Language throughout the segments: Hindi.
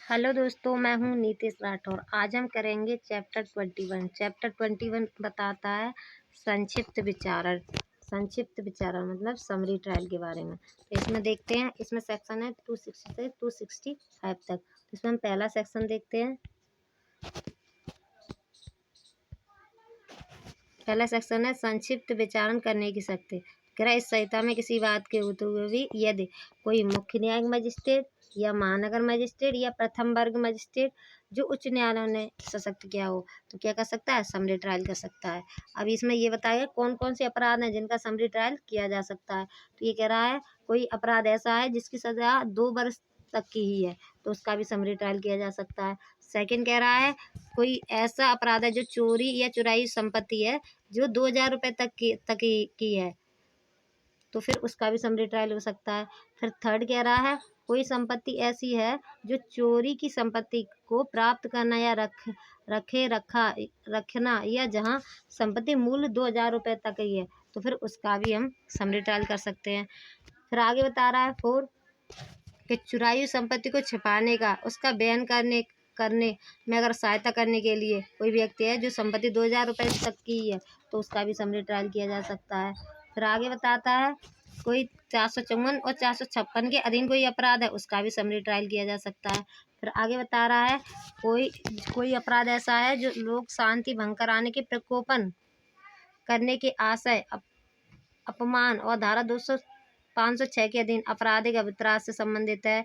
हेलो दोस्तों, मैं हूं नीतीश राठौर। आज हम करेंगे चैप्टर 21। चैप्टर 21 बताता है संक्षिप्त विचारण। संक्षिप्त विचारण मतलब समरी ट्रायल के बारे में। तो इसमें देखते हैं, इसमें सेक्शन है 260 से 265 तक। तो इसमें हम पहला सेक्शन देखते हैं। पहला सेक्शन है संक्षिप्त विचारण करने की शक्ति। कह रहा है इस संहिता में किसी बात के होते हुए भी यदि कोई मुख्य न्यायिक मजिस्ट्रेट या महानगर मजिस्ट्रेट या प्रथम वर्ग मजिस्ट्रेट जो उच्च न्यायालयों ने सशक्त किया हो तो क्या कर सकता है, समरी ट्रायल कर सकता है। अब इसमें ये बताया कौन कौन से अपराध हैं जिनका समरी ट्रायल किया जा सकता है। तो ये कह रहा है कोई अपराध ऐसा है जिसकी सजा 2 वर्ष तक की ही है तो उसका भी समरी ट्रायल किया जा सकता है। सेकंड कह रहा है कोई ऐसा अपराध है जो चोरी या चुराई संपत्ति है जो 2,000 रुपये तक की है तो फिर उसका भी समरी ट्रायल हो सकता है। फिर थर्ड कह रहा है कोई संपत्ति ऐसी है जो चोरी की संपत्ति को प्राप्त करना या रखना या जहां संपत्ति मूल्य 2,000 रुपये तक ही है तो फिर उसका भी हम समरी ट्रायल कर सकते हैं। फिर आगे बता रहा है फोर कि चुराई हुई संपत्ति को छिपाने का उसका बयान करने करने में अगर सहायता करने के लिए कोई व्यक्ति है जो संपत्ति 2,000 रुपये तक की है तो उसका भी समरी ट्रायल किया जा सकता है। फिर आगे बताता है कोई 454 और 456 के अधीन कोई अपराध है उसका भी समरी ट्रायल किया जा सकता है। फिर आगे बता रहा है कोई कोई अपराध ऐसा है जो लोक शांति भंग कराने के प्रकोपन करने के आशय अपमान और धारा 506 के अधीन आपराधिक अपराध से संबंधित है।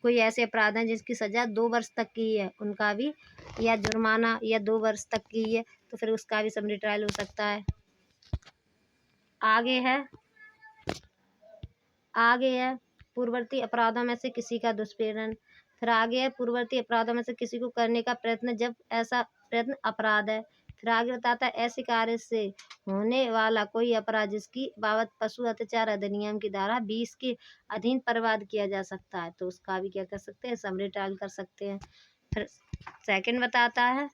कोई ऐसे अपराध हैं जिसकी सजा 2 वर्ष तक की है उनका भी, या जुर्माना या 2 वर्ष तक की है तो फिर उसका भी समरी ट्रायल हो सकता है। आगे है पूर्ववर्ती अपराधों में से किसी का दुष्प्रेरण। फिर आगे है पूर्ववर्ती अपराधों में से किसी को करने का प्रयत्न जब ऐसा प्रयत्न अपराध है। फिर आगे बताता है ऐसे कार्य से होने वाला कोई अपराध जिसकी बाबत पशु अत्याचार अधिनियम की धारा 20 के अधीन परिवाद किया जा सकता है तो उसका भी क्या कर सकते हैं, समरी ट्रायल कर सकते हैं। फिर सेकंड बताता है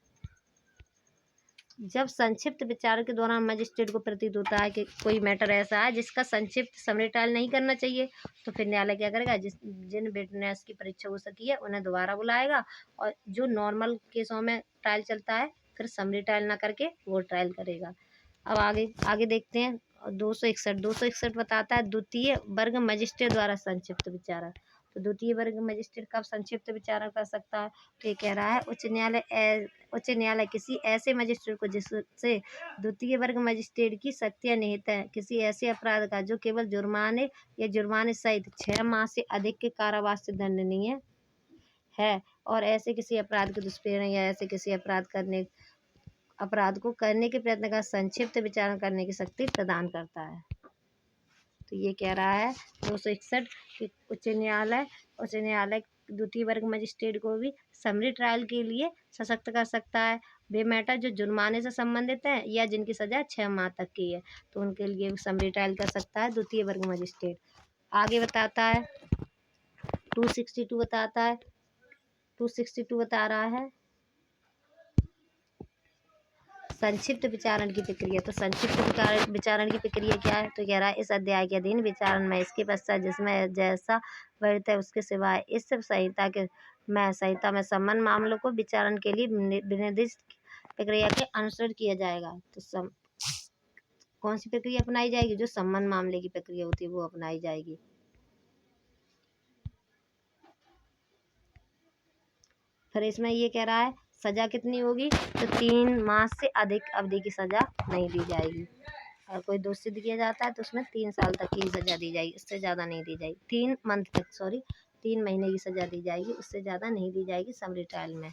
जब संक्षिप्त विचार के दौरान मजिस्ट्रेट को प्रतीत होता है कि कोई मैटर ऐसा है जिसका संक्षिप्त समरी ट्रायल नहीं करना चाहिए तो फिर न्यायालय क्या करेगा, जिन विटनेस की परीक्षा हो सकी है उन्हें दोबारा बुलाएगा और जो नॉर्मल केसों में ट्रायल चलता है फिर समरी ट्रायल ना करके वो ट्रायल करेगा। अब आगे आगे देखते हैं 261 बताता है द्वितीय वर्ग मजिस्ट्रेट द्वारा संक्षिप्त विचारण। तो द्वितीय वर्ग मजिस्ट्रेट कब संक्षिप्त विचारण कर सकता है, तो ये कह रहा है उच्च न्यायालय किसी ऐसे मजिस्ट्रेट को जिससे द्वितीय वर्ग मजिस्ट्रेट की शक्तियां निहित है किसी ऐसे अपराध का जो केवल जुर्माने या जुर्माने सहित 6 माह से अधिक के कारावास से दंडनीय है और ऐसे किसी अपराध के दुष्प्रेरण या ऐसे किसी अपराध को करने के प्रयत्न का संक्षिप्त विचारण करने की शक्ति प्रदान करता है। तो ये कह रहा है 261 कि उच्च न्यायालय द्वितीय वर्ग मजिस्ट्रेट को भी समरी ट्रायल के लिए सशक्त कर सकता है। वे मैटर जो जुर्माने से संबंधित है या जिनकी सजा 6 माह तक की है तो उनके लिए समरी ट्रायल कर सकता है द्वितीय वर्ग मजिस्ट्रेट। आगे बताता है 262 बताता है 262 बता रहा है संक्षिप्त विचारण की प्रक्रिया। तो संक्षिप्त विचारण की प्रक्रिया क्या है, तो कह रहा है इस अध्याय के अधीन विचारण में इसके पश्चात जिसमें जैसा वर्णित है उसके सिवाय इस संहिता में संबंध मामलों को विचारण के लिए विनिर्दिष्ट प्रक्रिया के अनुसरण किया जाएगा। तो कौन सी प्रक्रिया अपनाई जाएगी, जो संबंध मामले की प्रक्रिया होती है वो अपनाई जाएगी। फिर इसमें ये कह रहा है सजा कितनी होगी, तो 3 माह से अधिक अवधि की सजा नहीं दी जाएगी। अगर कोई दोष सिद्ध किया जाता है तो उसमें 3 साल तक की सजा दी जाएगी, उससे ज़्यादा नहीं दी जाएगी। 3 महीने की सजा दी जाएगी, उससे ज़्यादा नहीं दी जाएगी समरी ट्रायल में।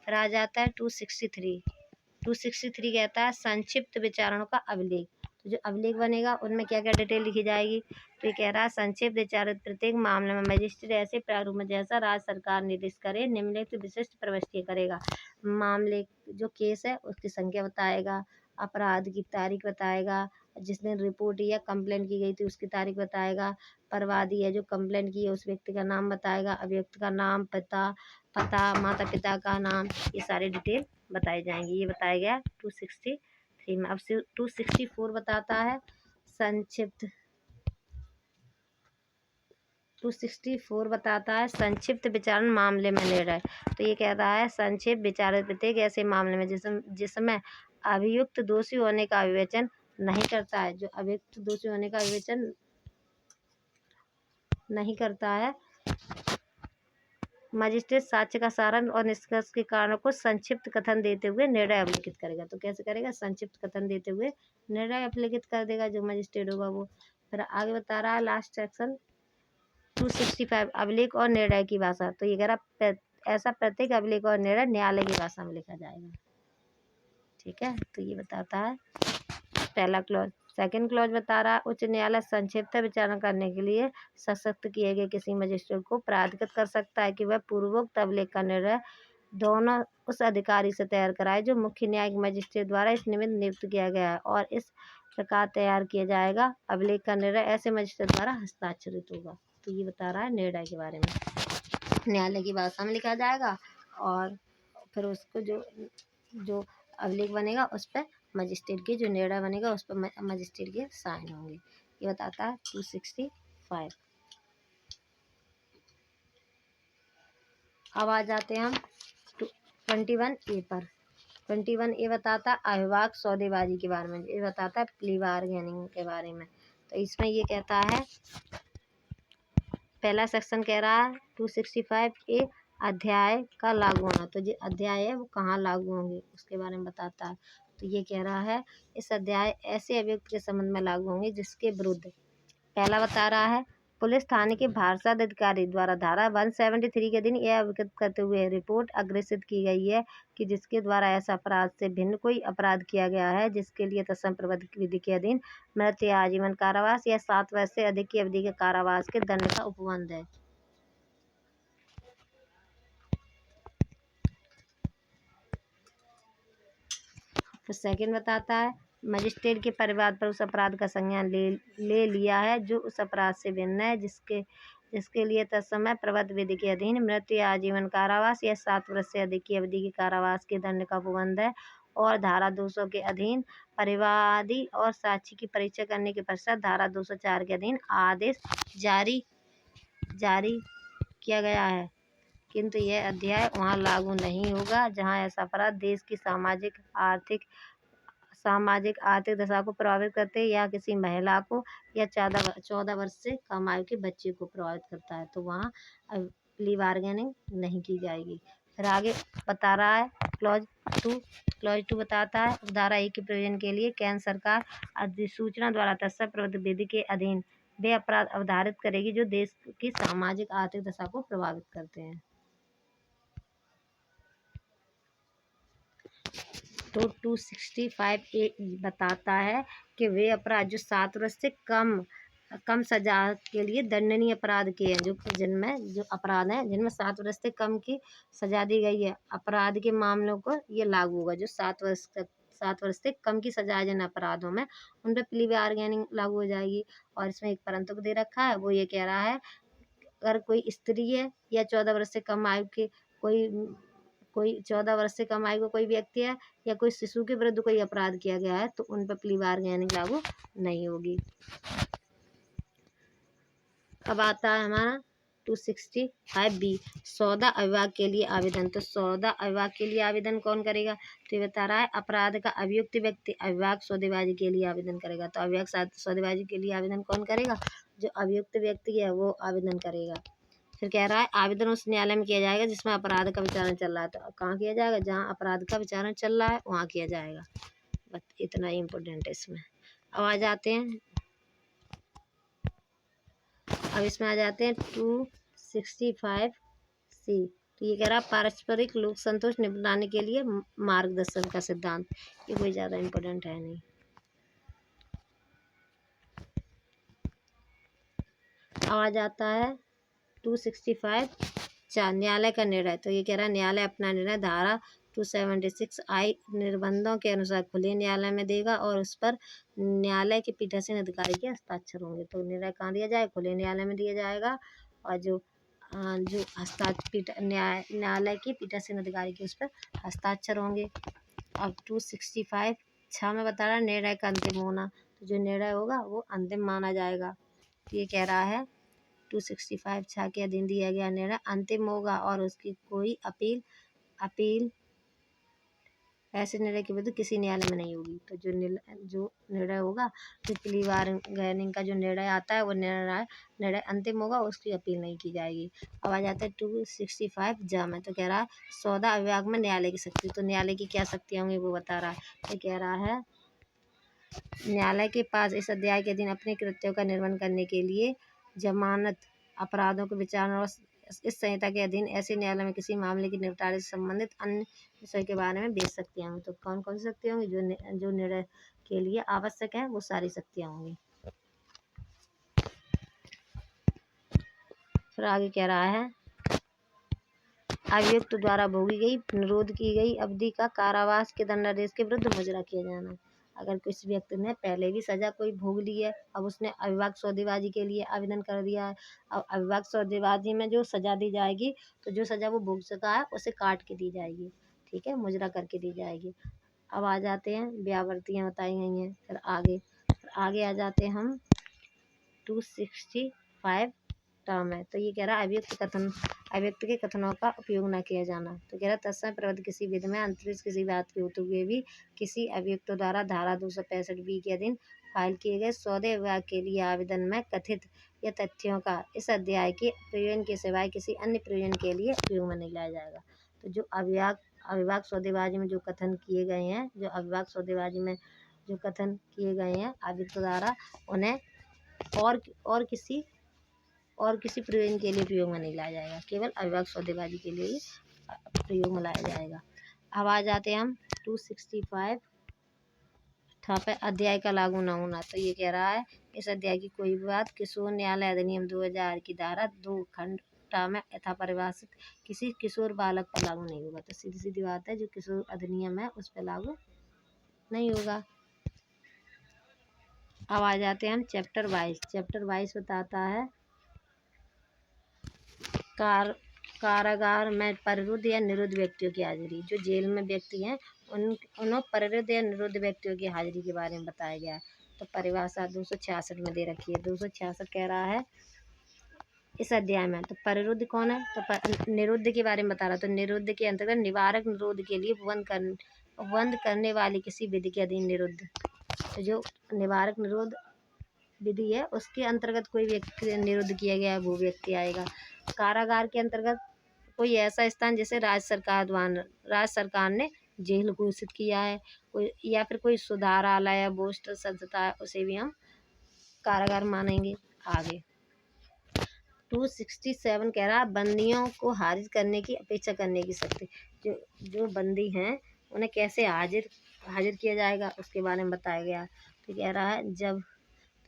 फिर आ जाता है 263 कहता है संक्षिप्त विचारणों का अभिलेख। तो जो अभिलेख बनेगा उनमें क्या क्या डिटेल लिखी जाएगी, तो ये कह रहा है संक्षिप्त विचारित प्रत्येक मामले में मजिस्ट्रेट ऐसे प्रारूप में जैसा राज्य सरकार निर्दिष्ट करे निम्नलिखित विशिष्ट प्रविष्टि करेगा। मामले जो केस है उसकी संख्या बताएगा, अपराध की तारीख बताएगा, जिस दिन रिपोर्ट या कंप्लेंट की गई थी उसकी तारीख बताएगा, परवादी है जो कंप्लेंट की है उस व्यक्ति का नाम बताएगा, अभियुक्त का नाम, पता, माता पिता का नाम, ये सारी डिटेल बताई जाएंगी। ये बताया गया 263 में। अब 264 बताता है संक्षिप्त 264 बताता है संक्षिप्त विचारण मामले में निर्णय। तो ये कह रहा है संक्षिप्त विचारण प्रत्येक ऐसे मामले में जिसमें अभियुक्त दोषी होने का विवेचन नहीं करता है, जो अभियुक्त दोषी होने का विवेचन नहीं करता है। मजिस्ट्रेट साक्ष्य का सारांश और निष्कर्ष के कारणों को संक्षिप्त कथन देते हुए निर्णय अभिलिखित करेगा। तो कैसे करेगा? संक्षिप्त कथन देते हुए निर्णय अभिलिखित कर देगा जो मजिस्ट्रेट होगा वो। फिर आगे बता रहा है लास्ट सेक्शन 265 अभिलेख और निर्णय की भाषा। तो ये कह रहा ऐसा प्रत्येक अभिलेख और निर्णय न्यायालय की भाषा में लिखा जाएगा। ठीक है, तो ये बताता है पहला क्लॉज। सेकंड क्लॉज बता रहा है उच्च न्यायालय संक्षिप्त विचारण करने के लिए सशक्त किए गए किसी मजिस्ट्रेट को प्राधिकृत कर सकता है कि वह पूर्वोक्त अभिलेख का निर्णय दोनों उस अधिकारी से तैयार कराए जो मुख्य न्यायिक मजिस्ट्रेट द्वारा इस निमित्त नियुक्त किया गया है, और इस प्रकार तैयार किया जाएगा अभिलेख का निर्णय ऐसे मजिस्ट्रेट द्वारा हस्ताक्षरित होगा। तो ये बता रहा है निर्णय के बारे में, न्यायालय की भाषा में लिखा जाएगा और फिर उसको जो अभिलेख बनेगा उस पर मजिस्ट्रेट की जो निर्णय बनेगा उस पर मजिस्ट्रेट के साइन होंगे। ये बताता है 265। अब आ जाते हैं हम 21A पर। 21A बताता है अविवाद सौदेबाजी के बारे में। ये बताता है प्ली बार्गेनिंग के बारे में। तो इसमें ये कहता है पहला सेक्शन कह रहा है 265A अध्याय का लागू होना। तो जो अध्याय है वो कहाँ लागू होंगे उसके बारे में बताता है। तो ये कह रहा है इस अध्याय ऐसे अभियुक्त के संबंध में लागू होंगे जिसके विरुद्ध पहला बता रहा है पुलिस थाने के भारसाध अधिकारी द्वारा धारा 173 के दिन यह अवगत करते हुए रिपोर्ट अग्रेसित की गई है कि जिसके द्वारा ऐसा अपराध से भिन्न कोई अपराध किया गया है जिसके लिए तत्संप्रबद्ध विधि के अधीन मृत्यु या आजीवन कारावास या 7 वर्ष से अधिक की अवधि के कारावास के दंड का उपबंध है। फिर सेकंड बताता है मजिस्ट्रेट के परिवार पर उस अपराध का संज्ञान ले लिया है जो उस अपराध से भिन्न है जिसके लिए तत्समय प्रबद्ध विधि के अधीन मृत्यु या आजीवन कारावास या 7 वर्ष से अधिक की अवधि के कारावास के दंड का उपबंध है, और धारा 200 के अधीन परिवादी और साक्षी की परीक्षा करने के पश्चात धारा 204 के अधीन आदेश जारी किया गया है, किंतु यह अध्याय वहाँ लागू नहीं होगा जहाँ ऐसा अपराध देश की सामाजिक आर्थिक दशा को प्रभावित करते या किसी महिला को या 14 वर्ष से कम आयु के बच्चे को प्रभावित करता है, तो वहाँ प्ली बार्गेनिंग नहीं की जाएगी। फिर आगे बता रहा है क्लॉज 2 बताता है धारा 1 के प्रयोजन के लिए केंद्र सरकार अधिसूचना द्वारा तत्संप्रबद्ध विधि के अधीन वे अपराध अवधारित करेगी जो देश की सामाजिक आर्थिक दशा को प्रभावित करते हैं। तो 265A बताता है कि वे अपराध जो 7 वर्ष से कम सजा के लिए दंडनीय अपराध के हैं, जो जिनमें जो अपराध हैं जिनमें 7 वर्ष से कम की सजा दी गई है, अपराध के मामलों को ये लागू होगा। जो 7 वर्ष से कम की सजा है जिन अपराधों में उन पर प्ली बार्गेनिंग लागू हो जाएगी। और इसमें एक परंतु दे रखा है, वो ये कह रहा है अगर कोई स्त्री है या 14 वर्ष से कम आयु के कोई 14 वर्ष से कम आयु का कोई व्यक्ति है या कोई शिशु के विरुद्ध कोई अपराध किया गया है तो उन पर प्ली बार्गेनिंग लागू नहीं होगी। अब आता है हमारा 265B सौदा अविवाद के लिए आवेदन। तो सौदा अविवाद के लिए आवेदन कौन करेगा? तो ये बता रहा है अपराध का अभियुक्त व्यक्ति अविवाद सौदेबाजी के लिए आवेदन करेगा। तो अविवाद सौदेबाजी के लिए आवेदन कौन करेगा? जो अभियुक्त व्यक्ति है वो आवेदन करेगा। फिर कह रहा है आवेदन उस न्यायालय में किया जाएगा जिसमें अपराध का विचारण चल रहा है। तो कहाँ किया जाएगा? जहाँ अपराध का विचारण चल रहा है वहाँ किया जाएगा। बस इतना ही इम्पोर्टेंट है इसमें। अब आ जाते हैं 265C। तो ये कह रहा है पारस्परिक लोक संतोष निपटाने के लिए मार्गदर्शन का सिद्धांत। ये कोई ज़्यादा इम्पोर्टेंट है नहीं। अब आ जाता है 265 न्यायालय का निर्णय। तो ये कह रहा है न्यायालय अपना निर्णय धारा 276I निर्बंधों के अनुसार खुले न्यायालय में देगा और उस पर न्यायालय के पीठासीन अधिकारी के हस्ताक्षर होंगे। तो निर्णय कहाँ दिया जाएगा? खुले न्यायालय में दिया जाएगा, और जो न्यायालय के पीठासीन अधिकारी के उस पर हस्ताक्षर होंगे। अब 265 में बता रहा है निर्णय का अंतिम होना। तो जो निर्णय होगा वो अंतिम माना जाएगा। तो ये कह रहा है 265 छा के अधीन दिया गया निर्णय अंतिम होगा और उसकी कोई अपील ऐसे निर्णय के विरुद्ध किसी न्यायालय में नहीं होगी। तो जो निर्णय होगा, जो प्ली बार्गेनिंग का जो निर्णय आता है वो निर्णय अंतिम होगा, उसकी अपील नहीं की जाएगी। अब आ जाता है 265 में। तो कह रहा है सौदा विभाग में न्यायालय की शक्ति। तो न्यायालय की क्या शक्तियाँ होंगी वो बता रहा है। तो कह रहा है न्यायालय के पास इस अध्याय के अधीन अपने कृत्यों का निर्वहन करने के लिए जमानत, अपराधों के विचारण और इस संहिता के अधीन ऐसे न्यायालय में किसी मामले के निपटारे से संबंधित अन्य विषय के बारे में भेज सकती होंगी। तो कौन कौन सी शक्तियाँ होंगी? जो निर्णय के लिए आवश्यक है वो सारी शक्तियाँ होंगी। फिर आगे कह रहा है अभियुक्त द्वारा भोगी गई निरोध की गई अवधि का कारावास के दंडादेश के विरुद्ध मुजरा किया जाना। अगर किसी व्यक्ति ने पहले भी सजा कोई भोग ली है, अब उसने अविभाज्य सौदेबाजी के लिए आवेदन कर दिया है, अब अविभाज्य सौदेबाजी में जो सजा दी जाएगी, तो जो सजा वो भोग चुका है उसे काट के दी जाएगी, ठीक है, मुजरा करके दी जाएगी। अब आ जाते हैं व्यावर्तियाँ बताई गई हैं। फिर आगे आ जाते हैं हम 265 टर्म है। तो ये कह रहा है अभियुक्त के कथनों का उपयोग न किया जाना। तो कह रहा है तत्समय प्रबद्ध किसी विधि में अंतरिक्ष किसी बात के होते हुए भी किसी अभियुक्त द्वारा धारा 265 के अधीन फाइल किए गए सौदे विभाग के लिए आवेदन में कथित या तथ्यों का इस अध्याय के प्रयोजन के सिवाय किसी अन्य प्रयोजन के लिए उपयोग में नहीं लाया जाएगा। तो जो अविभाज्य सौदेबाजी में जो कथन किए गए हैं, जो अविभाज्य सौदेबाजी में जो कथन किए गए हैं अभियुक्त द्वारा, उन्हें और किसी प्रयोजन के लिए प्रयोग में नहीं लाया जाएगा, केवल अविभाज्य सौदेबाजी के लिए ही प्रयोग में लाया जाएगा। अब आ जाते हैं हम 265 पे अध्याय का लागू न होना। तो ये कह रहा है इस अध्याय की कोई भी बात किशोर न्यायालय अधिनियम 2000 की धारा 2 खंड में यथा परिभाषित किसी किशोर बालक पर लागू नहीं होगा। तो सीधी सीधी बात है, जो किशोर अधिनियम है उस पर लागू नहीं होगा। अब आ जाते हैं हम चैप्टर 22 बताता है कारागार में परिरुद्ध या निरुद्ध व्यक्तियों की हाजिरी। जो जेल में व्यक्ति हैं उन परिरुद्ध या निरुद्ध व्यक्तियों की हाजिरी के बारे में बताया गया है। तो परिभाषा 266 में दे रखी है। 266 कह रहा है इस अध्याय में तो परिरुद्ध कौन है? तो निरुद्ध के बारे में बता रहा। तो निरुद्ध के अंतर्गत निवारक निरोध के लिए बंद करने वाली किसी विधि के अधीन निरुद्ध। तो जो निवारक निरोध विधि है उसके अंतर्गत कोई व्यक्ति निरुद्ध किया गया है वो व्यक्ति आएगा। कारागार के अंतर्गत कोई ऐसा स्थान जैसे राज्य सरकार ने जेल घोषित किया है, कोई या फिर कोई सुधारालय या पोस्ट संस्था है, उसे भी हम कारागार मानेंगे। आगे 267 कह रहा है बंदियों को हाजिर करने की अपेक्षा करने की शक्ति। जो बंदी हैं उन्हें कैसे हाजिर किया जाएगा उसके बारे में बताया गया। तो कह रहा है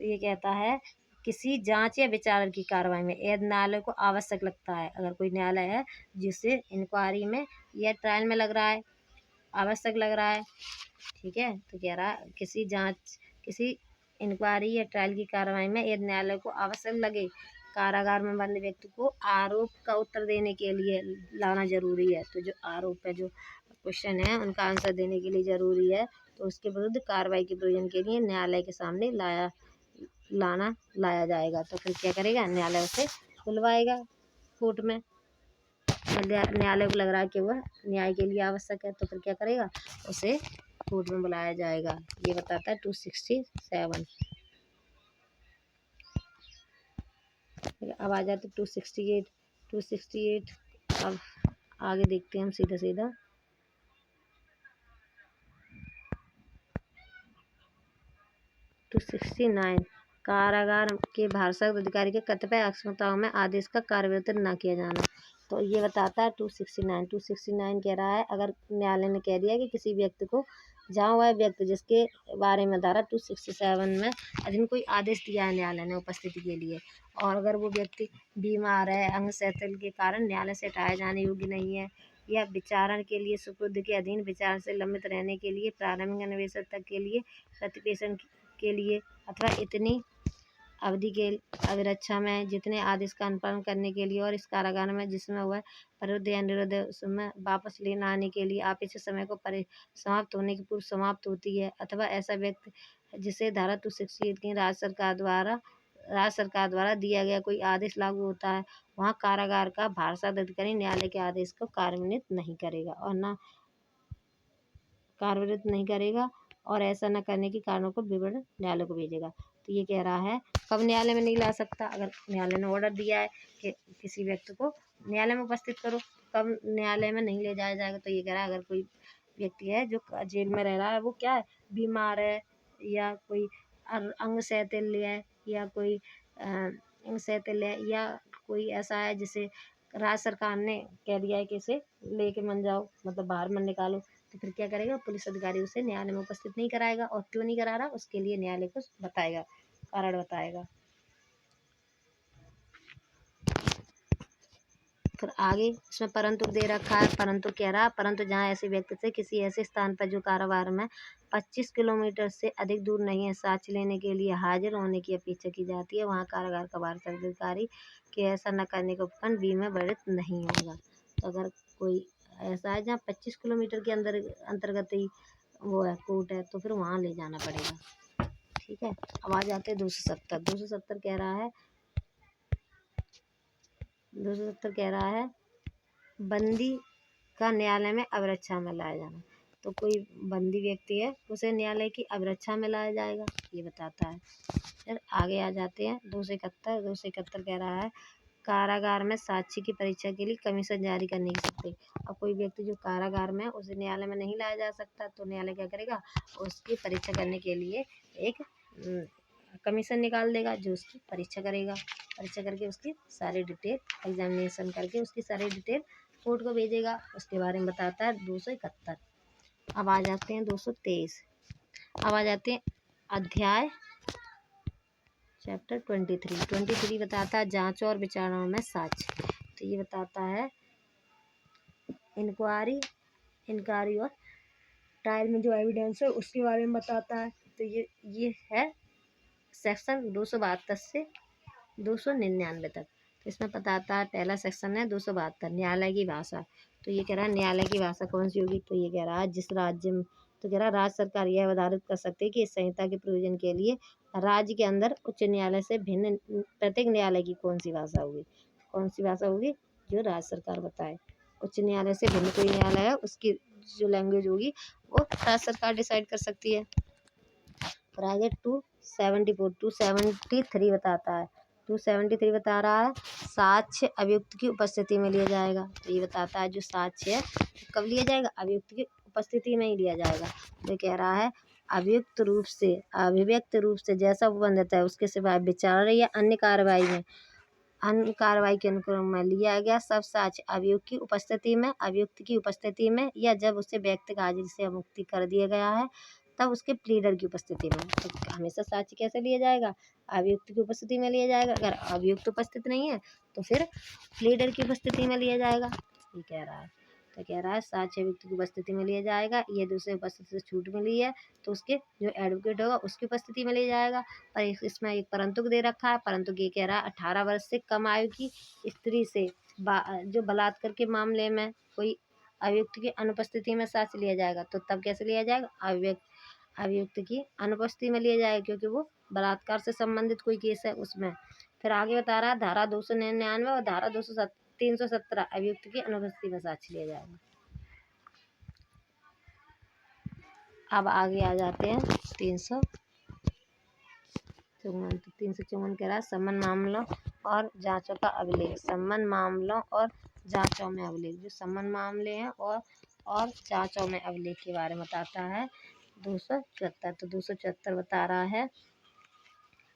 तो ये कहता है किसी जांच या विचारण की कार्रवाई में यदि न्यायालय को आवश्यक लगता है, अगर कोई न्यायालय है जिसे इंक्वायरी में या ट्रायल में लग रहा है, आवश्यक लग रहा है, ठीक है, तो कह रहा है किसी इंक्वायरी या ट्रायल की कार्रवाई में यदि न्यायालय को आवश्यक लगे, कारागार में बंद व्यक्ति को आरोप का उत्तर देने के लिए लाना जरूरी है। तो जो आरोप है, जो क्वेश्चन है उनका आंसर देने के लिए जरूरी है, तो उसके विरुद्ध कार्रवाई के प्रयोजन के लिए न्यायालय के सामने लाया जाएगा। तो फिर क्या करेगा? न्यायालय उसे बुलवाएगा कोर्ट में। न्यायालय को लग रहा है कि वह न्याय के लिए आवश्यक है, तो फिर क्या करेगा? उसे कोर्ट में बुलाया जाएगा। ये बताता है 267। अब आ जाते 268। अब आगे देखते हैं हम सीधा 269 कारागार के भारसाधक अधिकारी के कतिपय अक्षमताओं में आदेश का कार्यान्वयन न किया जाना। तो ये बताता है 269 कह रहा है अगर न्यायालय ने कह दिया कि किसी व्यक्ति को, जहाँ वह व्यक्ति जिसके बारे में धारा 267 में अधीन कोई आदेश दिया है न्यायालय ने उपस्थिति के लिए, और अगर वो व्यक्ति बीमार है, अंग शिथिल के कारण न्यायालय से हटाए जाने योग्य नहीं है, या विचारण के लिए सुपुर्द के अधीन विचारण से लंबित रहने के लिए, प्रारंभिक अन्वेषण तक के लिए, प्रतिपेशन के लिए, अथवा इतनी अवधि के अभिरक्षा में जितने आदेश का अनुपालन करने के लिए, और इस कारागार में जिसमें वह परिरुद्ध या निरुद्ध उसमें वापस लेना आने के लिए अपेक्षित समय को समाप्त होने के पूर्व समाप्त होती है, अथवा ऐसा व्यक्ति जिसे धारा 268 की राज्य सरकार द्वारा राज्य सरकार द्वारा दिया गया कोई आदेश लागू होता है, वहाँ कारागार का पार्षद अधिकारी न्यायालय के आदेश को कार्यान्वित नहीं करेगा और ऐसा न करने के कारणों को विवरण न्यायालय को भेजेगा। तो ये कह रहा है कब न्यायालय में नहीं ला सकता, अगर न्यायालय ने ऑर्डर दिया है कि किसी व्यक्ति को न्यायालय में उपस्थित करो, कब न्यायालय में नहीं ले जाया जाएगा। तो ये कह रहा है अगर कोई व्यक्ति है जो जेल में रह रहा है, वो क्या है, बीमार है या कोई अंग शैथिल्य है या कोई अंग शैथिल्य है या कोई ऐसा है जिसे राज्य सरकार ने कह दिया है कि इसे लेके मन जाओ, मतलब बाहर मन निकालो, तो फिर क्या करेगा, पुलिस अधिकारी उसे न्यायालय में उपस्थित नहीं कराएगा, और क्यों नहीं करा रहा उसके लिए न्यायालय को बताएगा, कारण बताएगा। फिर आगे इसमें परंतु दे रखा है, परंतु कह रहा, परंतु जहाँ ऐसे व्यक्ति से किसी ऐसे स्थान पर जो कारागार में 25 किलोमीटर से अधिक दूर नहीं है, साक्ष्य लेने के लिए हाजिर होने की अपेक्षा की जाती है, वहाँ कारागार का पार्षद अधिकारी के ऐसा न करने का उपखंड बी में वर्णित नहीं होगा। तो अगर कोई ऐसा है जहाँ 25 किलोमीटर के अंतर्गत ही वो है, कोर्ट है, तो फिर वहाँ ले जाना पड़ेगा। ठीक है, अब आ जाते हैं 270 कह रहा है, 270 कह रहा है बंदी का न्यायालय में अभिरक्षा में लाया जाना। तो कोई बंदी व्यक्ति है उसे न्यायालय की अभिरक्षा में लाया जाएगा, ये बताता है। फिर आगे आ जाते हैं 271 कह रहा है कारागार में साक्षी की परीक्षा के लिए कमीशन जारी कर नहीं सकते। अब कोई व्यक्ति जो कारागार में उसे न्यायालय में नहीं लाया जा सकता, तो न्यायालय क्या करेगा, उसकी परीक्षा करने के लिए एक कमीशन निकाल देगा जो उसकी परीक्षा करेगा, परीक्षा करके उसकी सारी डिटेल एग्जामिनेशन करके उसकी सारी डिटेल कोर्ट को भेजेगा, उसके बारे में बताता है 271। अब आ जाते हैं 223, अब आ जाते हैं अध्याय चैप्टर 23 बताता है जांच और विचारणा में साक्ष्य। तो ये बताता है इंक्वायरी और ट्रायल में जो एविडेंस है उसके बारे में बताता है। तो ये है सेक्शन 272 से 299 तक। तो इसमें बताता है पहला सेक्शन है 272 न्यायालय की भाषा। तो ये कह रहा है न्यायालय की भाषा कौन सी होगी, तो ये कह रहा है जिस राज्य में, तो कह रहा है राज्य सरकार यह निर्धारित कर सकती है कि इस संहिता के प्रयोजन के लिए राज्य के अंदर उच्च न्यायालय से भिन्न प्रत्येक न्यायालय की कौन सी भाषा होगी जो राज्य सरकार बताए। उच्च न्यायालय से भिन्न कोई न्यायालय है उसकी जो लैंग्वेज होगी वो राज्य सरकार डिसाइड कर सकती है। और आगे 273 बताता है, 273 बता रहा है साक्ष्य अभियुक्त की उपस्थिति में लिया जाएगा। तो ये बताता है जो साक्ष्य है कब लिया जाएगा, अभियुक्त की उपस्थिति में ही लिया जाएगा। तो कह रहा है अभिव्यक्त रूप से जैसा उपबंधित है उसके सिवाय विचार या अन्य कार्रवाई के अनुक्रम में लिया गया सब साक्ष्य अभियुक्त की उपस्थिति में या जब उसे व्यक्ति हाजिरी से मुक्ति कर दिया गया है तब उसके प्लीडर की उपस्थिति में। तो हमेशा साक्ष्य कैसे लिया जाएगा, अभियुक्त की उपस्थिति में लिया जाएगा। अगर अभियुक्त उपस्थित नहीं है तो फिर प्लीडर की उपस्थिति में लिया जाएगा, ये कह रहा है। तो कह रहा है साक्ष्य अभियुक्त की उपस्थिति में लिया जाएगा, ये दूसरे उपस्थिति से छूट मिली है तो उसके जो एडवोकेट होगा उसकी उपस्थिति में लिया जाएगा। पर इसमें एक परंतु दे रखा है, परंतु ये कह रहा है 18 वर्ष से कम आयु की स्त्री से जो बलात्कार के मामले में कोई अभियुक्त की अनुपस्थिति में साक्ष्य लिया जाएगा। तो तब कैसे लिया जाएगा, अभियुक्त की अनुपस्थिति में लिया जाएगा क्योंकि वो बलात्कार से संबंधित कोई केस है उसमें। फिर आगे बता रहा है धारा 299 और धारा 317 अभियुक्त की अनुपस्थिति में साक्ष्य लिया जाएगा। अब आगे आ जाते हैं 354 कह रहा है सम्मन मामलों और जांचों का अभिलेख। सम्मन मामलों और जांचों में अभिलेख, जो सम्मन मामले हैं और जांचों में अभिलेख के बारे में बताता है 274। तो 274 बता रहा है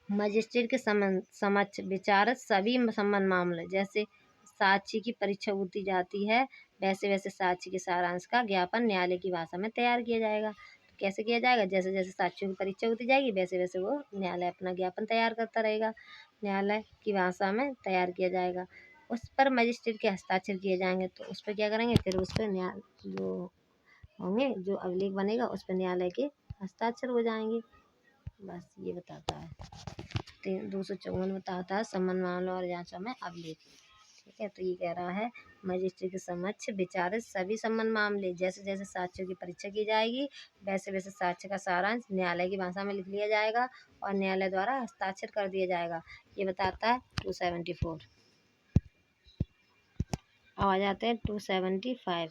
मजिस्ट्रेट के समक्ष विचारित सभी सम्मन मामले जैसे साक्षी की परीक्षा होती जाती है वैसे वैसे साक्षी के सारांश का ज्ञापन न्यायालय की भाषा में तैयार किया जाएगा। तो कैसे किया जाएगा, जैसे जैसे साक्षियों की परीक्षा होती जाएगी वैसे वैसे वो न्यायालय अपना ज्ञापन तैयार करता रहेगा, न्यायालय की भाषा में तैयार किया जाएगा। उस पर मजिस्ट्रेट के हस्ताक्षर किए जाएंगे। तो उस पर क्या करेंगे, फिर उस पर जो होंगे जो अभिलेख बनेगा उस पर न्यायालय के हस्ताक्षर हो जाएंगे। बस ये बताता है। 254 बताता है सम्मन मामलों और जांचों में अभिलेख। ठीक है, तो ये कह रहा है मजिस्ट्रेट के समक्ष विचारित सभी संबंध मामले जैसे जैसे साक्ष्यों की परीक्षा की जाएगी वैसे वैसे साक्ष्य का सारांश न्यायालय की भाषा में लिख लिया जाएगा और न्यायालय द्वारा हस्ताक्षर कर दिया जाएगा। ये बताता है 274। अब आ जाते हैं 275।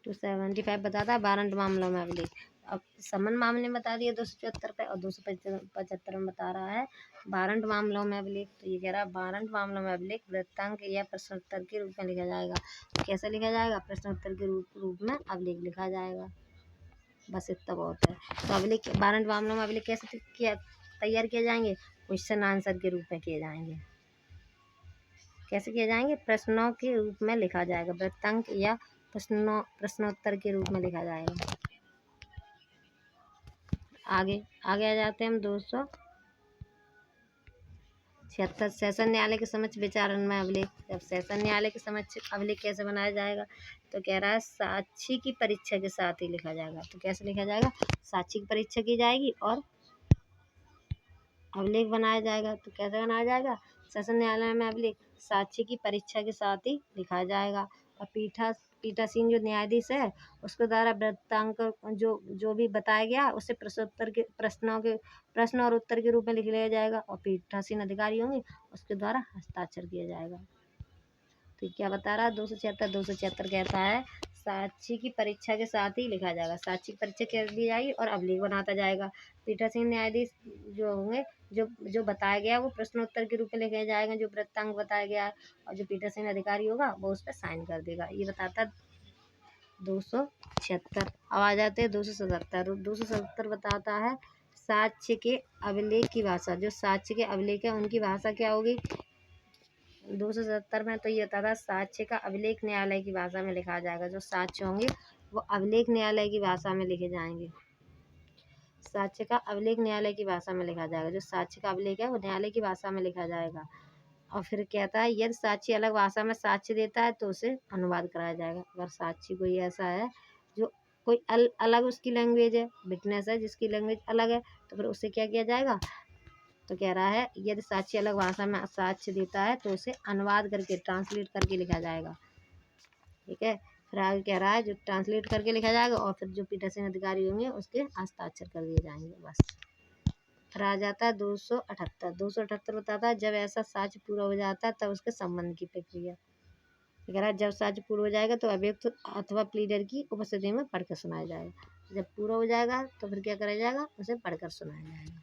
275 बताता है वारंट मामलों में अभिलेख। अब समन मामले में बता दिया 274 पे और 275 में बता रहा है वारंट मामलों में अभिलेख। तो ये कह रहा है वारंट मामलों में अभिलेख वृत्तांक या प्रश्नोत्तर के रूप में लिखा जाएगा। कैसे लिखा जाएगा? प्रश्नोत्तर के रूप में अभिलेख लिखा जाएगा। बस इतना बहुत है। तो अभिलेख वारंट मामलों में अभिलेख कैसे तैयार किए जाएंगे? क्वेश्चन आंसर के रूप में किए जाएंगे। कैसे किए जाएंगे? प्रश्नों के रूप में लिखा जाएगा। वृत्तांक या प्रश्नोत्तर के रूप में लिखा जाएगा। आगे आगे आ जाते हैं हम 276 सेशन न्यायालय के समक्ष विचारण में अभिलेख। जब सेशन न्यायालय के समक्ष अभिलेख कैसे बनाया जाएगा? तो कह रहा है साक्षी की परीक्षा के साथ ही लिखा जाएगा। तो कैसे लिखा जाएगा? साक्षी की परीक्षा की जाएगी और अभिलेख बनाया जाएगा। तो कैसे बनाया जाएगा? सेशन न्यायालय में अभिलेख साक्षी की परीक्षा के साथ ही लिखा जाएगा और पीठासीन जो न्यायाधीश है उसके द्वारा वृत्तांक जो भी बताया गया उसे प्रश्न और उत्तर के रूप में लिख लिया जाएगा और पीठासीन अधिकारी होंगे उसके द्वारा हस्ताक्षर किया जाएगा। तो क्या बता रहा है 276 कहता है साक्षी की परीक्षा के साथ ही लिखा जाएगा। साक्षी की परीक्षा कर दी जाएगी और अभिलेख बनाता जाएगा। पीठासीन न्यायाधीश जो होंगे जो बताया गया वो प्रश्नोत्तर के रूप में लिखा जाएगा जो वृत्तांक बताया गया है और जो पीठासीन अधिकारी होगा वो उस पर साइन कर देगा। ये बताता 276। अब आ जाते हैं 277। 277 बताता है साक्ष्य के अभिलेख की भाषा। जो साक्ष्य के अभिलेख है उनकी भाषा क्या होगी? 277 में तो ये बताता है साक्ष्य का अभिलेख न्यायालय की भाषा में लिखा जाएगा। जो साक्ष्य होंगे वो अभिलेख न्यायालय की भाषा में लिखे जाएंगे। साक्ष्य का अभिलेख न्यायालय की भाषा में लिखा जाएगा। जो साक्ष्य का अभिलेख है वो न्यायालय की भाषा में लिखा जाएगा। और फिर कहता है यदि साक्षी अलग भाषा में साक्ष्य देता है तो उसे अनुवाद कराया जाएगा। अगर साक्षी कोई ऐसा है जो कोई अलग उसकी लैंग्वेज है, विटनेस है जिसकी लैंग्वेज अलग है, तो फिर उसे क्या किया जाएगा? तो कह रहा है यदि साक्षी अलग भाषा में साक्ष्य देता है तो उसे अनुवाद करके ट्रांसलेट करके लिखा जाएगा। ठीक है, फिर आगे कह रहा है जो ट्रांसलेट करके लिखा जाएगा और फिर जो पीठासीन अधिकारी होंगे उसके हस्ताक्षर कर दिए जाएंगे। बस फिर आ जाता है 278। 278 बताता है जब ऐसा साक्ष्य पूरा हो जाता है तब उसके संबंध की प्रक्रिया। कह रहा है जब साक्ष्य पूरा हो जाएगा तो अभियुक्त अथवा प्लीडर की उपस्थिति में पढ़कर सुनाया जाएगा। जब पूरा हो जाएगा तो फिर क्या करा जाएगा? उसे पढ़कर सुनाया जाएगा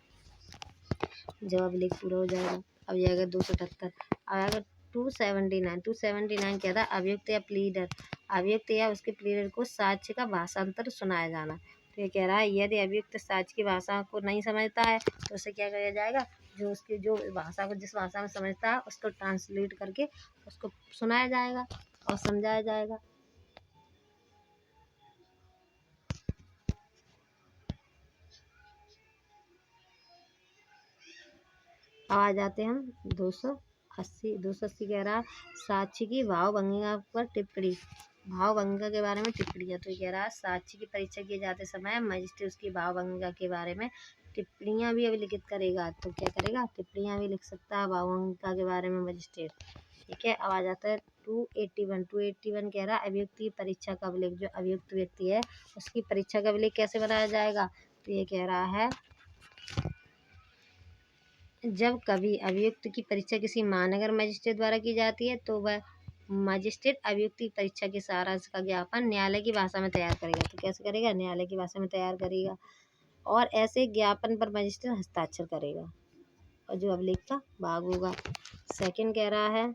जब अभिलेख पूरा हो जाएगा। अब जाएगा 278। अब आएगा 279। 279 क्या था? अभियुक्त या प्लीडर, अभियुक्त या उसके प्लीडर को साक्ष्य का भाषांतर सुनाया जाना। तो ये कह रहा है यदि अभियुक्त साक्ष्य की भाषा को नहीं समझता है तो उसे क्या किया जाएगा? जो भाषा को जिस भाषा में समझता है उसको ट्रांसलेट करके उसको सुनाया जाएगा और समझाया जाएगा। अब आ जाते हैं हम 280। 280 कह रहा है साक्ष्य की भावभंगिमा पर टिप्पणी। भावभंगिमा के बारे में टिप्पणी है। तो ये कह रहा है साक्ष्य की परीक्षा किए जाते समय मजिस्ट्रेट उसकी भावभंगिमा के बारे में टिप्पणियां भी अभिलिखित करेगा। तो क्या करेगा? टिप्पणियां भी लिख सकता है भावभंगिमा के बारे में मजिस्ट्रेट। ठीक है, अब आ जाता है 281। 281 कह रहा है अभियुक्त की परीक्षा का अभिलेख। जो अभियुक्त व्यक्ति है उसकी परीक्षा का अभिलेख कैसे बनाया जाएगा? तो ये कह रहा है जब कभी अभियुक्त की परीक्षा किसी महानगर मजिस्ट्रेट द्वारा की जाती है तो वह मजिस्ट्रेट अभियुक्त की परीक्षा के सारांश का ज्ञापन न्यायालय की भाषा में तैयार करेगा। तो कैसे करेगा? न्यायालय की भाषा में तैयार करेगा और ऐसे ज्ञापन पर मजिस्ट्रेट हस्ताक्षर करेगा और जो अभिलेख का भाग होगा। सेकंड कह रहा है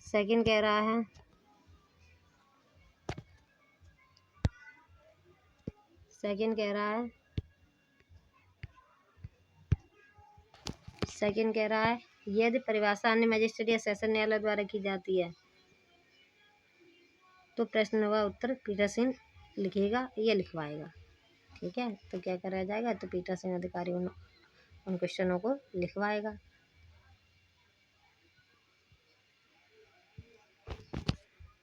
सेकंड कह रहा है सेकंड कह रहा है सेकंड कह रहा है यदि परिभाषा अन्य मजिस्ट्रेट या सेशन न्यायालय द्वारा की जाती है तो प्रश्न व उत्तर पीठासीन लिखेगा या लिखवाएगा। ठीक है, तो क्या करा जाएगा? तो पीठासीन अधिकारी उन क्वेश्चनों को लिखवाएगा।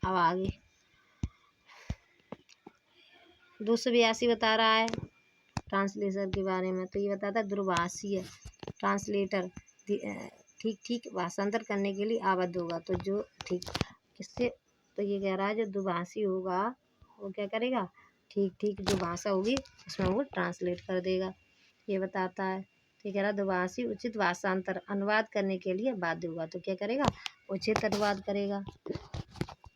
अब आगे 282 बता रहा है ट्रांसलेशन के बारे में। तो ये बताता है दूरभाषीय ट्रांसलेटर ठीक भाषांतर करने के लिए आबद्ध होगा। तो जो ठीक किससे, तो ये कह रहा है जो दुभाषी होगा वो क्या करेगा, ठीक जो भाषा होगी उसमें वो ट्रांसलेट कर देगा, ये बताता है। तो कह रहा दुभाषी उचित भाषांतर अनुवाद करने के लिए बाध्य होगा। तो क्या करेगा, उचित अनुवाद करेगा।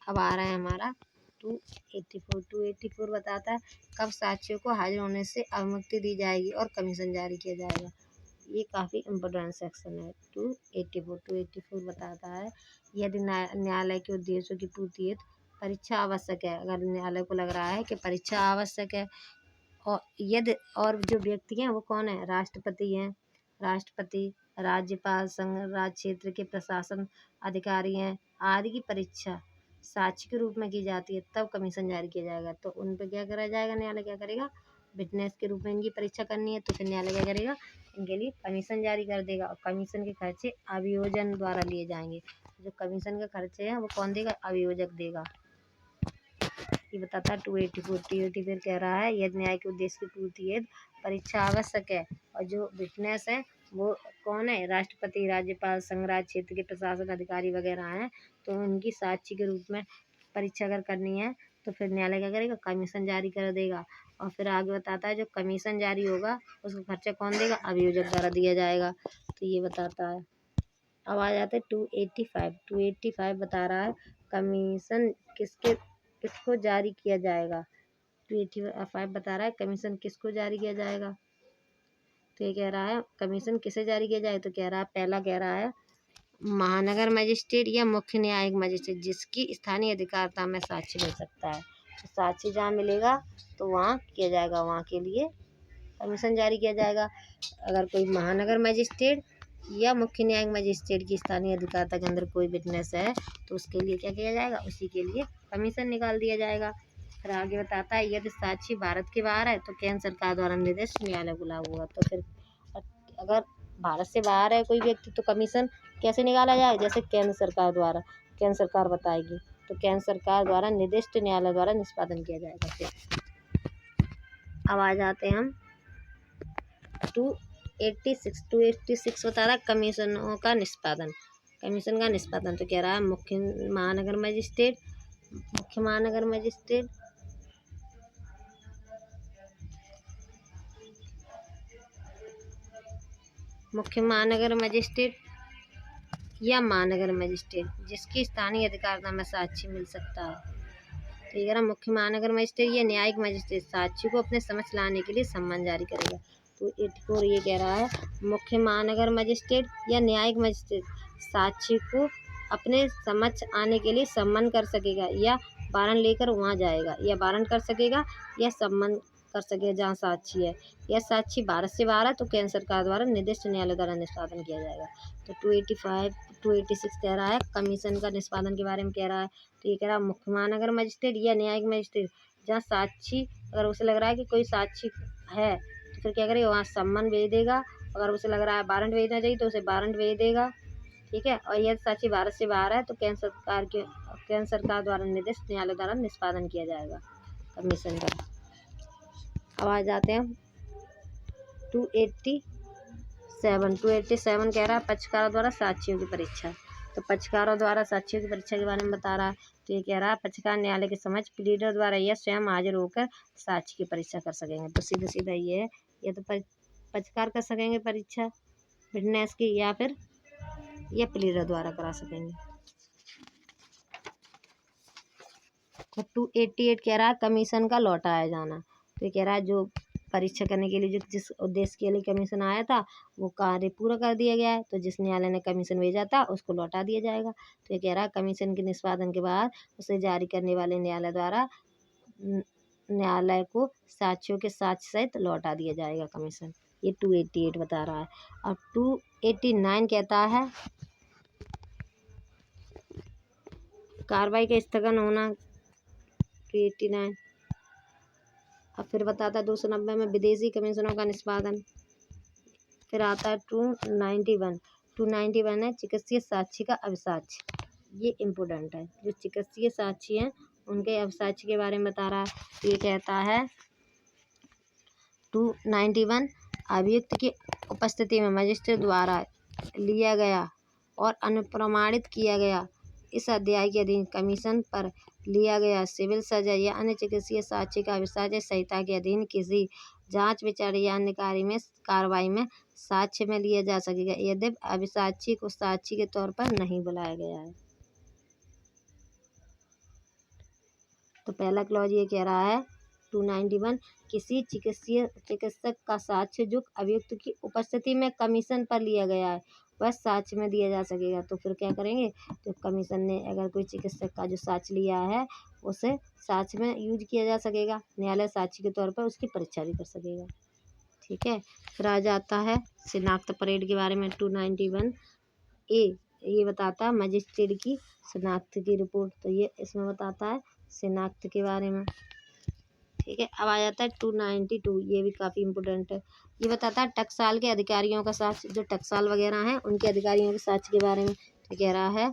अब आ रहा है हमारा 284 बताता है कब साक्षियों को हाजिर होने से अनुमति दी जाएगी और कमीशन जारी किया जाएगा। ये काफ़ी इम्पोर्टेंट सेक्शन है। 284 बताता है यदि न्यायालय के उद्देश्यों की पूर्ति हेतु परीक्षा आवश्यक है। अगर न्यायालय को लग रहा है कि परीक्षा आवश्यक है, और यदि और जो व्यक्ति हैं वो कौन है, राष्ट्रपति हैं, राष्ट्रपति, राज्यपाल, संघ राज्य क्षेत्र के प्रशासन अधिकारी हैं आदि की परीक्षा साक्षी के रूप में की जाती है, तब कमीशन जारी किया जाएगा। तो उन पर क्या करा जाएगा, न्यायालय क्या करेगा, विटनेस के रूप में इनकी परीक्षा करनी है, तो फिर न्यायालय क्या करेगा, इनके लिए कमीशन जारी कर देगा। और कमीशन के खर्चे अभियोजन द्वारा लिए जाएंगे। जो कमीशन के खर्चे हैं वो कौन देगा, अभियोजक देगा। ये बताता है 284 कह रहा है यदि न्याय के उद्देश्य की पूर्ति हेतु परीक्षा आवश्यक है, और जो विटनेस है वो कौन है, राष्ट्रपति, राज्यपाल, संघ राज्य क्षेत्र के प्रशासन अधिकारी वगैरह हैं, तो उनकी साक्षी के रूप में परीक्षा अगर करनी है तो फिर न्यायालय क्या करेगा, कमीशन जारी कर देगा। और फिर आगे बताता है जो कमीशन जारी होगा उसका खर्चा कौन देगा, अभियोजक द्वारा दिया जाएगा। तो ये बताता है। अब आ जाते हैं 285 बता रहा है कमीशन किसको जारी किया जाएगा। 285 बता रहा है कमीशन किसको जारी किया जाएगा। तो ये कह रहा है कमीशन किसे जारी किया जाए, तो कह रहा है पहला कह रहा है महानगर मजिस्ट्रेट या मुख्य न्यायिक मजिस्ट्रेट जिसकी स्थानीय अधिकारिता में साक्षी मिल सकता है। तो साक्षी जहाँ मिलेगा तो वहाँ किया जाएगा, वहाँ के लिए कमीशन जारी किया जाएगा। अगर कोई महानगर मजिस्ट्रेट या मुख्य न्यायिक मजिस्ट्रेट की स्थानीय अधिकारिता के अंदर कोई विटनेस है तो उसके लिए क्या किया जाएगा, उसी के लिए कमीशन निकाल दिया जाएगा। फिर आगे बताता है यदि साक्षी भारत के बाहर है तो केंद्र सरकार द्वारा निर्दिष्ट न्यायालय को लागू होगा। तो फिर अगर भारत से बाहर है कोई व्यक्ति तो कमीशन कैसे निकाला जाए, जैसे केंद्र सरकार द्वारा, केंद्र सरकार बताएगी, तो केंद्र सरकार द्वारा निर्दिष्ट न्यायालय द्वारा निष्पादन किया जाएगा। फिर अब आ जाते हैं हम 286 बता रहा है कमीशनों का निष्पादन, कमीशन का निष्पादन। तो कह रहा है मुख्य महानगर मजिस्ट्रेट या महानगर मजिस्ट्रेट जिसकी स्थानीय अधिकारिता में साक्षी मिल सकता है। तो ये कह रहा मुख्य महानगर मजिस्ट्रेट या न्यायिक मजिस्ट्रेट साक्षी को अपने समक्ष लाने के लिए सम्मन जारी करेगा। तो 84 ये कह रहा है मुख्य महानगर मजिस्ट्रेट या न्यायिक मजिस्ट्रेट साक्षी को अपने समक्ष आने के लिए सम्मन कर सकेगा या वारंट लेकर वहाँ जाएगा, या वारंट कर सकेगा या सम्मन कर सकेगा जहाँ साक्षी है। या साक्षी भारत से बाहर है तो केंद्र सरकार द्वारा निर्दिष्ट न्यायालय द्वारा निष्पादन किया जाएगा। तो 286 कह रहा है कमीशन का निष्पादन के बारे में कह रहा है। तो ये कह रहा है मुख्य महानगर मजिस्ट्रेट या न्यायिक मजिस्ट्रेट जहाँ साक्षी, अगर उसे लग रहा है कि कोई साक्षी है तो फिर क्या करेगा, वहाँ सम्मन भेज देगा। अगर उसे लग रहा है वारंट भेजना चाहिए तो उसे वारंट भेज देगा, ठीक है। और यदि साक्षी भारत से बाहर है तो केंद्र सरकार द्वारा निर्दिष्ट न्यायालय द्वारा निष्पादन किया जाएगा कमीशन का। अब आ जाते हैं 287 कह रहा है पक्षकारों द्वारा साक्षियों की परीक्षा। तो पक्षकारों द्वारा साक्षियों की परीक्षा के बारे में बता रहा है। तो ये कह रहा है पक्षकार न्यायालय के समक्ष प्लीडर द्वारा या स्वयं हाजिर होकर साक्षी की परीक्षा कर सकेंगे। तो सीधा ये है, या तो पक्षकार कर सकेंगे परीक्षा विटनेस की, या फिर ये प्लीडर द्वारा करा सकेंगे। तो 288 कह रहा है कमीशन का लौटाया जाना। तो ये कह रहा है जो परीक्षा करने के लिए जो जिस उद्देश्य के लिए कमीशन आया था वो कार्य पूरा कर दिया गया है, तो जिस न्यायालय ने कमीशन भेजा था उसको लौटा दिया जाएगा। तो ये कह रहा है कमीशन के निष्पादन के बाद उसे जारी करने वाले न्यायालय द्वारा न्यायालय को साक्षियों के साक्ष्य सहित लौटा दिया जाएगा कमीशन। ये 288 बता रहा है। और 289 कहता है कार्रवाई का स्थगन होना। 289 अब फिर बताता है 290 में विदेशी कमीशनों का निष्पादन। फिर आता है 291 है चिकित्सीय साक्षी का अभिसाक्ष्य। ये इम्पोर्टेंट है, जो चिकित्सीय साक्षी हैं उनके अभिसाक्ष्य के बारे में बता रहा है। ये कहता है 291 अभियुक्त की उपस्थिति में मजिस्ट्रेट द्वारा लिया गया और अनुप्रमाणित किया गया इस अध्याय के अधीन कमीशन पर लिया गया सिविल सजा या अन्य चिकित्सीय साक्ष्य का विसार्य संहिता के अधीन किसी जांच विचार या अन्य कार्रवाई में साक्ष्य में लिया जा सकेगा यद्यपि अभिसाक्षी को साक्षी के तौर पर नहीं बुलाया गया है। तो पहला क्लॉज ये कह रहा है 291 किसी चिकित्सक का साक्ष्य जो अभियुक्त की उपस्थिति में कमीशन पर लिया गया है वह साक्ष्य में दिया जा सकेगा। तो फिर क्या करेंगे, तो कमीशन ने अगर कोई चिकित्सक का जो साक्ष्य लिया है उसे साक्ष्य में यूज किया जा सकेगा, न्यायालय साक्ष्य के तौर पर उसकी परीक्षा भी कर सकेगा। ठीक है, फिर आ जाता है शिनाख्त परेड के बारे में 291 ए, ये बताता है मजिस्ट्रेट की शिनाख्त की रिपोर्ट, तो ये इसमें बताता है शिनाख्त के बारे में। ठीक है, अब आ जाता है 292, ये भी काफ़ी इम्पोर्टेंट है। ये बताता है टकसाल के अधिकारियों का साक्ष्य, जो टकसाल वगैरह हैं उनके अधिकारियों के साक्ष्य के बारे में। तो कह रहा है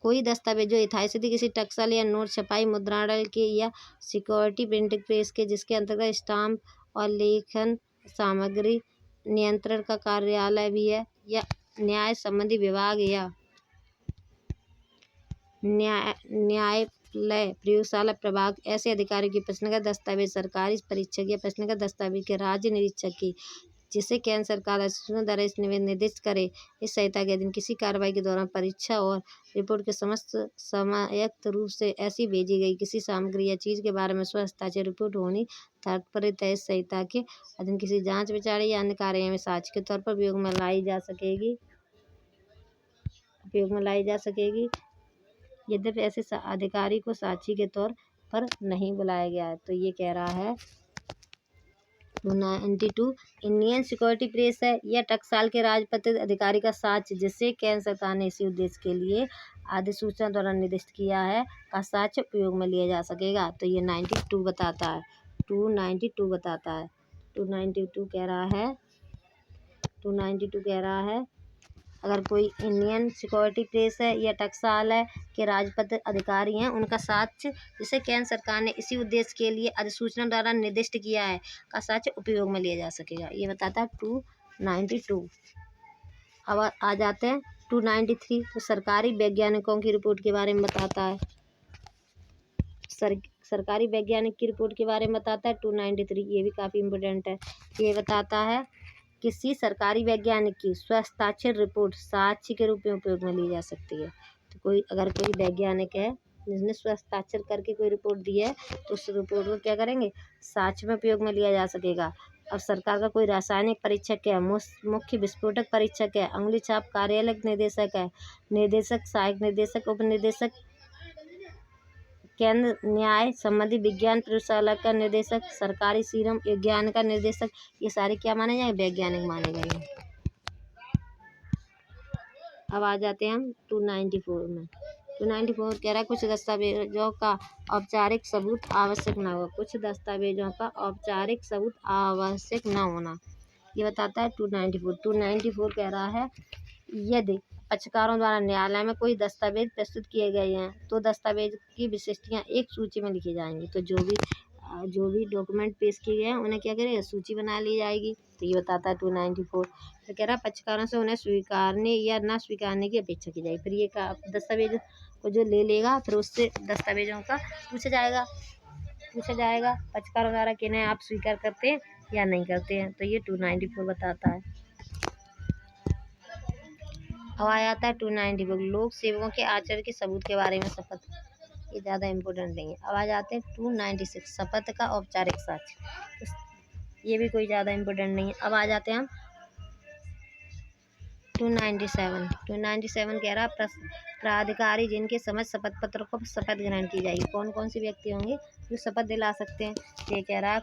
कोई दस्तावेज जो यथास्थिति किसी टकसाल या नोट छपाई मुद्रांकन के या सिक्योरिटी प्रिंटिंग प्रेस के जिसके अंतर्गत स्टाम्प और लेखन सामग्री नियंत्रण का कार्यालय भी है या न्याय संबंधी विभाग या न्यायालय प्रयोगशाला प्रभाग ऐसे अधिकारियों की प्रश्नगत दस्तावेज सरकारी परीक्षक या प्रश्नगत दस्तावेज के राज्य निरीक्षक की जिसे केंद्र सरकार अधिसूचना द्वारा इस निर्दिष्ट करे इस संहिता के अधीन किसी कार्रवाई के दौरान परीक्षा और रिपोर्ट के समस्त संयुक्त रूप से ऐसी भेजी गई किसी सामग्री या चीज़ के बारे में स्वहस्ताक्षर रिपोर्ट होनी तात्पर्य तय इस संहिता के अधीन किसी जांच विचार या अन्य कार्य में साक्ष्य के तौर पर उपयोग में लाई जा सकेगी यद्यपि ऐसे अधिकारी को साक्षी के तौर पर नहीं बुलाया गया है। तो ये कह रहा है 292 इंडियन सिक्योरिटी प्रेस है या टकसाल के राजपत्रित अधिकारी का साक्ष्य जिसे केंद्र सरकार ने इसी उद्देश्य के लिए अधिसूचना द्वारा निर्दिष्ट किया है का साक्ष्य उपयोग में लिया जा सकेगा। तो ये 92 बताता है 292 बताता है 292 कह रहा है अगर कोई इंडियन सिक्योरिटी प्रेस है या टकसाल है के राजपत्रित अधिकारी हैं उनका साक्ष्य जिसे केंद्र सरकार ने इसी उद्देश्य के लिए अधिसूचना द्वारा निर्दिष्ट किया है का साक्ष्य उपयोग में लिया जा सकेगा। ये बताता है 292। अब आ जाते हैं 293, तो सरकारी वैज्ञानिकों की रिपोर्ट के बारे में बताता है। सरकारी वैज्ञानिक की रिपोर्ट के बारे में बताता है 293, ये भी काफ़ी इम्पोर्टेंट है। ये बताता है किसी सरकारी वैज्ञानिक की स्वहस्ताक्षर रिपोर्ट साक्ष्य के रूप में उपयोग में ली जा सकती है। तो अगर कोई वैज्ञानिक है जिसने स्वहस्ताक्षर करके कोई रिपोर्ट दी है तो उस रिपोर्ट को क्या करेंगे, साक्ष्य में उपयोग में लिया जा सकेगा। अब सरकार का कोई रासायनिक परीक्षक है, मुख्य विस्फोटक परीक्षक है, अंगुली छाप कार्यालय निदेशक है, निदेशक, सहायक निदेशक, उप निदेशक, केंद्र न्याय संबंधी विज्ञान प्रयोगशाला का निदेशक, सरकारी सीरम विज्ञान का निदेशक, ये सारे क्या माने जाए, वैज्ञानिक माने गए। अब आ जाते हैं हम 294 में। 294 कह रहा है कुछ दस्तावेजों का औपचारिक सबूत आवश्यक न हो, कुछ दस्तावेजों का औपचारिक सबूत आवश्यक न होना, ये बताता है 294। 294 कह रहा है यदि पक्षकारों द्वारा न्यायालय में कोई दस्तावेज प्रस्तुत किए गए हैं तो दस्तावेज की विशिष्टियाँ एक सूची में लिखी जाएंगी। तो जो भी डॉक्यूमेंट पेश किए गए हैं उन्हें क्या करेंगे, सूची बना ली जाएगी। तो ये बताता है 294। तो कह रहा है पक्षकारों से उन्हें स्वीकारने या ना स्वीकारने की अपेक्षा की जाएगी। फिर ये दस्तावेज को जो ले लेगा फिर उससे दस्तावेजों का पूछा जाएगा पक्षकारों द्वारा कि इन्हें आप स्वीकार करते हैं या नहीं करते हैं। तो ये 294 बताता है। अब आ जाता है 295 लोक सेवकों के आचरण के सबूत के बारे में शपथ, ये ज़्यादा इम्पोर्टेंट नहीं है। अब आ जाते हैं 296 शपथ का औपचारिक साक्ष्य, ये भी कोई ज़्यादा इम्पोर्टेंट नहीं है। अब आ जाते हैं हम 297 कह रहा प्राधिकारी जिनके समझ शपथ पत्र को शपथ ग्रहण की जाएगी। कौन कौन से व्यक्ति होंगे जो शपथ दिला सकते हैं, ये कह रहा है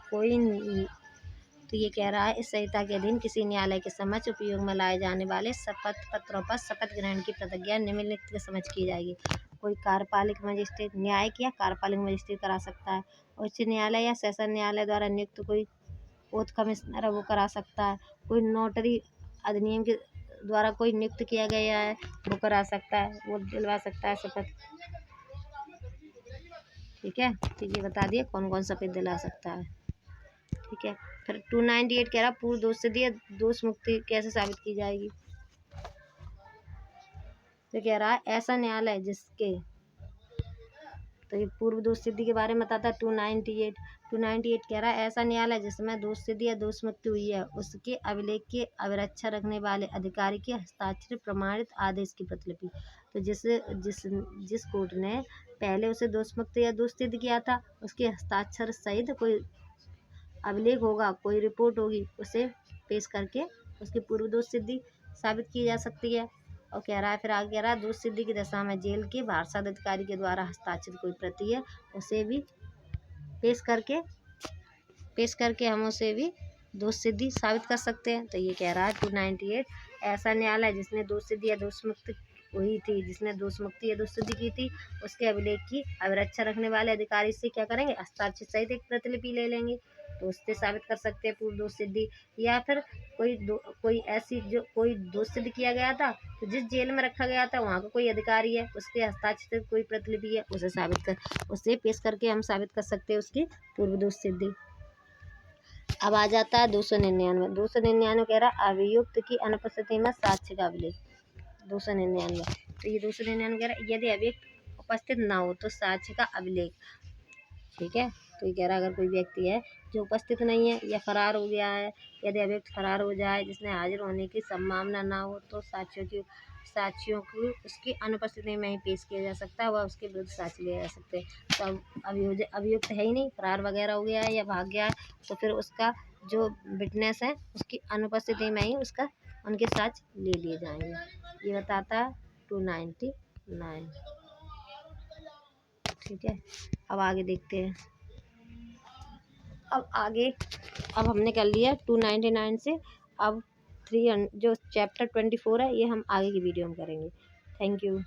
ये कह रहा है इस संहिता के अधीन किसी न्यायालय के समक्ष उपयोग में लाए जाने वाले शपथ पत्रों पर शपथ ग्रहण की प्रतिज्ञा निम्नलिखित के समक्ष की जाएगी। कोई कार्यपालिक मजिस्ट्रेट, न्यायिक या कार्यपालिक मजिस्ट्रेट करा सकता है। उच्च न्यायालय या सेशन न्यायालय द्वारा नियुक्त कोई ओथ कमिश्नर वो करा सकता है। कोई नोटरी अधिनियम के द्वारा कोई नियुक्त किया गया है वो करा सकता है, वो दिलवा सकता है शपथ। ठीक है, तो ये बता दिए कौन कौन शपथ दिला सकता है। ठीक है। फिर 298 कह रहा पूर्व दोष सिद्धि या दोष मुक्ति कैसे साबित की जाएगी। तो कह रहा है ऐसा न्यायालय जिसके, तो ये पूर्व दोष सिद्धि के बारे में बताता है 298 कह रहा है ऐसा न्यायालय जिसमें दोष सिद्धि या दोष मुक्ति हुई है उसके अभिलेख की अभिरक्षा रखने वाले अधिकारी के हस्ताक्षर प्रमाणित आदेश की प्रतिलिपि। तो जिस कोर्ट ने पहले उसे दोष मुक्ति या दोष सिद्ध किया था उसके हस्ताक्षर सहित कोई अभिलेख होगा, कोई रिपोर्ट होगी, उसे पेश करके उसकी पूर्व दोष सिद्धि साबित की जा सकती है। और कह रहा है फिर आगे कह रहा है दोष सिद्धि की दशा में जेल के भारसाध अधिकारी के द्वारा हस्ताक्षरित कोई प्रति है उसे भी पेश करके हम उसे भी दोष सिद्धि साबित कर सकते हैं। तो ये कह रहा है 298 ऐसा न्यायालय जिसने दोष सिद्धि या दोष मुक्ति हुई थी, जिसने दोष मुक्ति या दोष सिद्धि की थी उसके अभिलेख की अभिरक्षा रखने वाले अधिकारी से क्या करेंगे, हस्ताक्षर सहित एक प्रतिलिपि ले लेंगे, तो उससे साबित कर सकते हैं पूर्व दोष सिद्धि। या फिर कोई ऐसी जो कोई दोष सिद्ध किया गया था तो जिस जेल में रखा गया था वहाँ का कोई अधिकारी है उसके हस्ताक्षर कोई प्रतिलिपि है, उसे पेश करके हम साबित कर सकते हैं उसकी पूर्व दोष सिद्धि। अब आ जाता है 299 कह रहा है अभियुक्त की अनुपस्थिति में साक्ष्य का अभिलेख। 299 तो ये 299 कह रहा है यदि अभियुक्त उपस्थित ना हो तो साक्ष्य का अभिलेख। ठीक है, तो ये कह रहा है अगर कोई व्यक्ति है जो उपस्थित नहीं है या फरार हो गया है, यदि अभियुक्त फरार हो जाए जिसने हाजिर होने की संभावना ना हो तो साक्ष्यों को उसकी अनुपस्थिति में ही पेश किया जा सकता है, वह उसके विरुद्ध साक्ष्य लिए जा सकते हैं। तो अब अभियुक्त है ही नहीं, फरार वगैरह हो गया है या भाग गया है, तो फिर उसका जो विटनेस है उसकी अनुपस्थिति में ही उनके साक्ष्य ले लिए जाएंगे। ये बताता है 299। ठीक है, अब आगे देखते हैं। अब हमने कर लिया 299 से। अब 300 जो चैप्टर 24 है ये हम आगे की वीडियो में करेंगे। Thank you.